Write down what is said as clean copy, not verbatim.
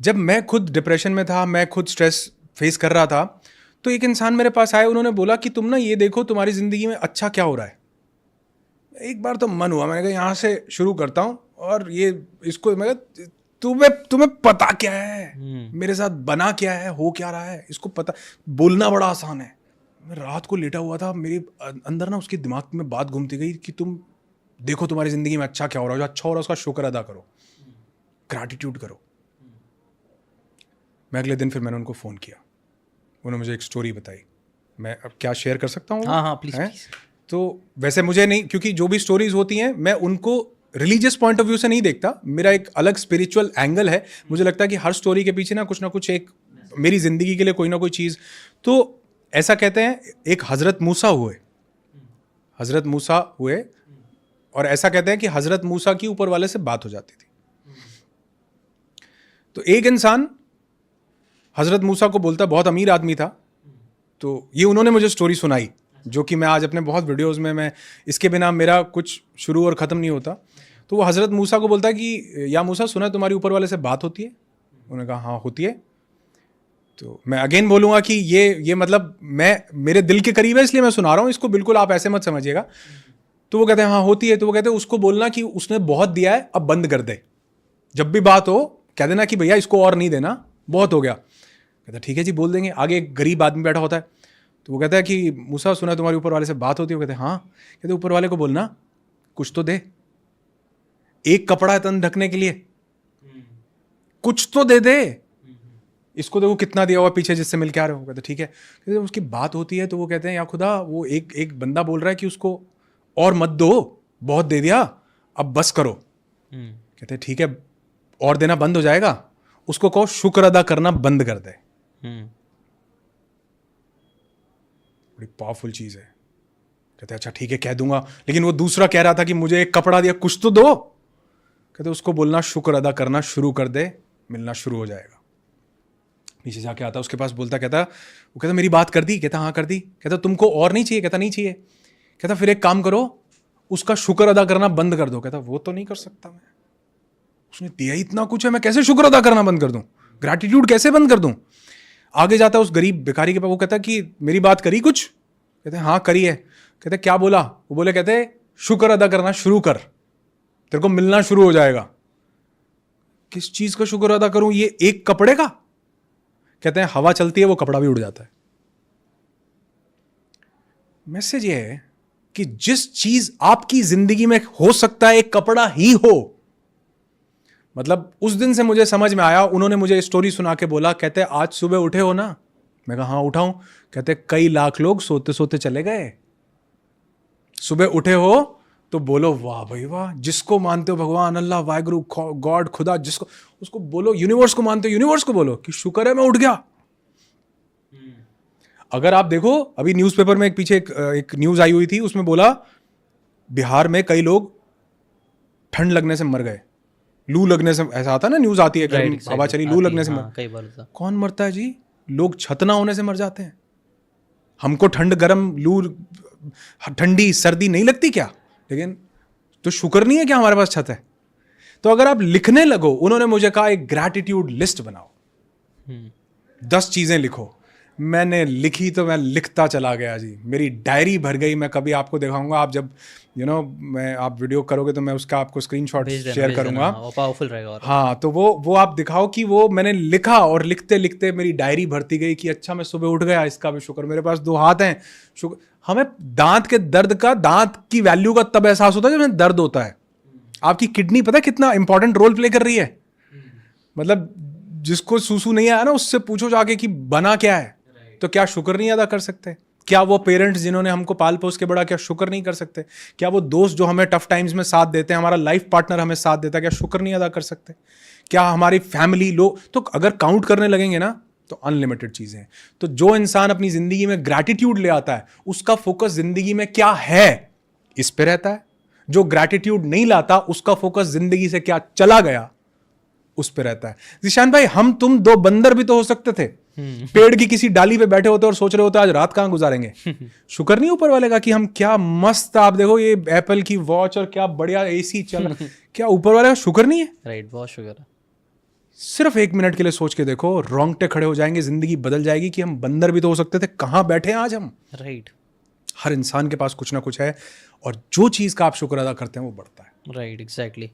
जब मैं खुद डिप्रेशन में था, मैं खुद स्ट्रेस फेस कर रहा था, तो एक इंसान मेरे पास आए, उन्होंने बोला कि तुम ना ये देखो तुम्हारी ज़िंदगी में अच्छा क्या हो रहा है। एक बार तो मन हुआ, मैंने कहा यहाँ से शुरू करता हूँ और ये इसको मैं कहा, तुम्हें पता क्या है मेरे साथ बना क्या है, हो क्या रहा है, इसको पता। बोलना बड़ा आसान है। मैं रात को लेटा हुआ था, मेरे अंदर ना उसके दिमाग में बात घूमती गई कि तुम देखो तुम्हारी ज़िंदगी में अच्छा क्या हो रहा है, जो अच्छा हो रहा है उसका शुक्र अदा करो, ग्रैटिट्यूड करो। मैं अगले दिन फिर मैंने उनको फ़ोन किया, उन्होंने मुझे एक स्टोरी बताई। मैं अब क्या शेयर कर सकता हूँ? हाँ प्लीज। तो वैसे मुझे नहीं, क्योंकि जो भी स्टोरीज होती हैं मैं उनको रिलीजियस पॉइंट ऑफ व्यू से नहीं देखता, मेरा एक अलग स्पिरिचुअल एंगल है। मुझे लगता है कि हर स्टोरी के पीछे ना कुछ एक मेरी ज़िंदगी के लिए कोई ना कोई चीज़। तो ऐसा कहते हैं एक हज़रत मूसा हुए और ऐसा कहते हैं कि हज़रत मूसा की ऊपर वाले से बात हो जाती थी। तो एक इंसान हज़रत मूसा को बोलता, बहुत अमीर आदमी था, तो ये उन्होंने मुझे स्टोरी सुनाई, जो कि मैं आज अपने बहुत वीडियोस में, मैं इसके बिना मेरा कुछ शुरू और ख़त्म नहीं होता। तो वो हज़रत मूसा को बोलता है कि या मूसा, सुना तुम्हारी ऊपर वाले से बात होती है? उन्होंने कहा हाँ होती है। तो मैं अगेन बोलूँगा कि ये मतलब मैं मेरे दिल के करीब है इसलिए मैं सुना रहा हूँ, इसको बिल्कुल आप ऐसे मत समझिएगा। तो वो कहते हैं हाँ होती है। तो वो कहते हैं उसको बोलना कि उसने बहुत दिया है, अब बंद कर दे। जब भी बात हो कह देना कि भैया इसको और नहीं देना, बहुत हो गया। कहता ठीक है जी, बोल देंगे। आगे एक गरीब आदमी बैठा होता है, तो वो कहता है कि मूसा सुना तुम्हारी ऊपर वाले से बात होती है? वो कहते हैं हाँ। कहते ऊपर वाले को बोलना कुछ तो दे, एक कपड़ा है तन ढकने के लिए, कुछ तो दे दे। इसको देखो कितना दिया हुआ पीछे जिससे मिल के आ रहे हो। कहते ठीक है। कहते उसकी बात होती है तो वो कहते हैं या खुदा, वो एक बंदा बोल रहा है कि उसको और मत दो, बहुत दे दिया, अब बस करो। कहते ठीक है, और देना बंद हो जाएगा, उसको कहो शुक्र अदा करना बंद कर दे। बड़ी पावरफुल चीज है। कहते अच्छा ठीक है कह दूंगा, लेकिन वो दूसरा कह रहा था कि मुझे एक कपड़ा दिया, कुछ तो दो। कहते उसको बोलना शुक्र अदा करना शुरू कर दे, मिलना शुरू हो जाएगा। नीचे जाके आता उसके पास, बोलता, कहता वो कहता मेरी बात कर दी? कहता हाँ कर दी। कहता तुमको और नहीं चाहिए? कहता नहीं चाहिए। कहता फिर एक काम करो, उसका शुक्र अदा करना बंद कर दो। कहता वो तो नहीं कर सकता मैं, उसने दिया इतना कुछ है, मैं कैसे शुक्र अदा करना बंद कर दूं, ग्रैटिट्यूड कैसे बंद कर दूं। आगे जाता उस गरीब भिखारी के पास, वो कहता कि मेरी बात करी कुछ? कहते हाँ करी है। कहते क्या बोला? वो बोले कहते शुक्र अदा करना शुरू कर, तेरे को मिलना शुरू हो जाएगा। किस चीज का शुक्र अदा करूं? ये एक कपड़े का? कहते हैं हवा चलती है वो कपड़ा भी उड़ जाता है। मैसेज ये है कि जिस चीज आपकी जिंदगी में हो सकता है एक कपड़ा ही हो, मतलब उस दिन से मुझे समझ में आया। उन्होंने मुझे स्टोरी सुना के बोला, कहते आज सुबह उठे हो ना? मैं कहा हाँ उठा हूं। कहते कई लाख लोग सोते सोते चले गए, सुबह उठे हो तो बोलो वाह भाई वाह। जिसको मानते हो भगवान, अल्लाह, वाहिगुरु, गॉड, खुदा, जिसको, उसको बोलो। यूनिवर्स को मानते हो, यूनिवर्स को बोलो कि शुक्र है मैं उठ गया। अगर आप देखो अभी न्यूज़पेपर में पीछे एक न्यूज आई हुई थी, उसमें बोला बिहार में कई लोग ठंड लगने से मर गए, लू लगने से। ऐसा आता है ना, न्यूज आती है, गर्म हवा चली, लू लगने से मर। कई बार कौन मरता है जी? लोग छत ना होने से मर जाते हैं। हमको ठंड, गर्म, लू, ठंडी, सर्दी नहीं लगती क्या? लेकिन तो शुक्र नहीं है क्या हमारे पास छत है? तो अगर आप लिखने लगो, उन्होंने मुझे कहा एक ग्रैटिट्यूड लिस्ट बनाओ, 10 चीजें लिखो। मैंने लिखी तो मैं लिखता चला गया जी, मेरी डायरी भर गई। मैं कभी आपको दिखाऊंगा, आप जब मैं आप वीडियो करोगे तो मैं उसका आपको स्क्रीनशॉट शेयर करूंगा, पावरफुल रहेगा। हाँ, तो वो आप दिखाओ कि वो मैंने लिखा, और लिखते लिखते मेरी डायरी भरती गई कि अच्छा मैं सुबह उठ गया, इसका भी शुक्र, मेरे पास 2 हाथ हैं, शुक्र। हमें दांत के दर्द का, दांत की वैल्यू का तब एहसास होता है जब दर्द होता है। आपकी किडनी पता है कितना इंपॉर्टेंट रोल प्ले कर रही है? मतलब जिसको सूसू नहीं आया ना, उससे पूछो जाके कि बना क्या है, तो क्या शुक्र नहीं अदा कर सकते? क्या वो पेरेंट्स जिन्होंने हमको पाल पोस के बड़ा, क्या शुक्र नहीं कर सकते? क्या वो दोस्त जो हमें टफ टाइम्स में साथ देते हैं, हमारा लाइफ पार्टनर हमें साथ देता है, क्या शुक्र नहीं अदा कर सकते? क्या हमारी फैमिली लोग, तो अगर काउंट करने लगेंगे ना तो अनलिमिटेड चीजें हैं। तो जो इंसान अपनी जिंदगी में ग्रैटिट्यूड ले आता है, उसका फोकस जिंदगी में क्या है इस पे रहता है। जो ग्रैटिट्यूड नहीं लाता, उसका फोकस जिंदगी से क्या चला गया उस पे रहता है। जिशान भाई, हम तुम 2 बंदर भी तो हो सकते थे, पेड़ की किसी डाली पे बैठे होते और सोच रहे होते आज रात कहां गुजारेंगे। शुक्र नहीं ऊपर वाले का कि हम क्या मस्त, आप देखो ये एप्पल की वॉच और क्या बढ़िया एसी चल क्या ऊपर वाले का शुक्र नहीं है? राइट, बहुत शुक्र है। सिर्फ 1 मिनट के लिए सोच के देखो, रोंगटे खड़े हो जाएंगे, जिंदगी बदल जाएगी कि हम बंदर भी तो हो सकते थे, कहाँ बैठे हैं आज हम। राइट हर इंसान के पास कुछ ना कुछ है, और जो चीज़ का आप शुक्र अदा करते हैं वो बढ़ता है। Right exactly